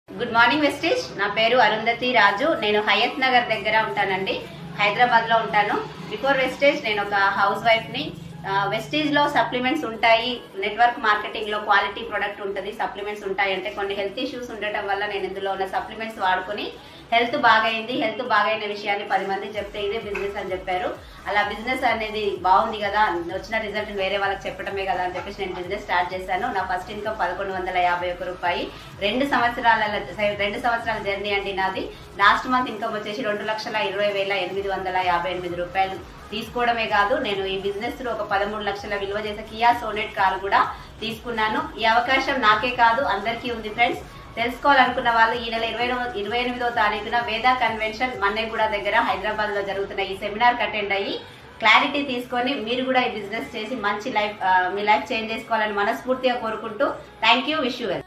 Good morning wastage. నా పేరు అరుంధతి రాజు. నేను హయత్ నగర్ దగ్గర ఉంటానండి, హైదరాబాద్ లో ఉంటాను. బిఫోర్ వెస్టేజ్ నేను ఒక హౌస్ వైఫ్ ని. వెస్టేజ్ లో సప్లిమెంట్స్ ఉంటాయి, నెట్వర్క్ మార్కెటింగ్ లో క్వాలిటీ ప్రొడక్ట్ ఉంటుంది, సప్లిమెంట్స్ ఉంటాయి. అంటే కొన్ని హెల్త్ ఇష్యూస్ ఉండటం వల్ల నేను ఇందులో ఉన్న సప్లిమెంట్స్ వాడుకొని హెల్త్ బాగైంది. హెల్త్ బాగైన విషయాన్ని 10 మంది చెప్తే ఇదే బిజినెస్ అని చెప్పారు. అలా బిజినెస్ అనేది బాగుంది కదా, వచ్చిన రిజల్ట్ వేరే వాళ్ళకి చెప్పడమే కదా అని చెప్పేసి నేను బిజినెస్ స్టార్ట్ చేశాను. నా ఫస్ట్ ఇన్కమ్ 1151 రూపాయి. 2 సంవత్సరాల జర్నీ అండి నాది. లాస్ట్ మంత్ ఇన్కమ్ వచ్చేసి 2,20,858 రూపాయలు. తీసుకోవడమే కాదు, నేను ఈ బిజినెస్ లో ఒక 13 లక్షల విలువ చేసే కియా సోనెట్ కార్ కూడా తీసుకున్నాను. ఈ అవకాశం నాకే కాదు అందరికీ ఉంది ఫ్రెండ్స్. తెలుసుకోవాలనుకున్న వాళ్ళు ఈ నెల 28వ తారీఖున వేదా కన్వెన్షన్ మన్నెగూడ దగ్గర హైదరాబాద్ లో జరుగుతున్న ఈ సెమినార్ అటెండ్ అయ్యి క్లారిటీ తీసుకొని మీరు కూడా ఈ బిజినెస్ చేసి మంచి లైఫ్, మీ లైఫ్ చేంజ్ చేసుకోవాలని మనస్ఫూర్తిగా కోరుకుంటూ thank you. Wish you well.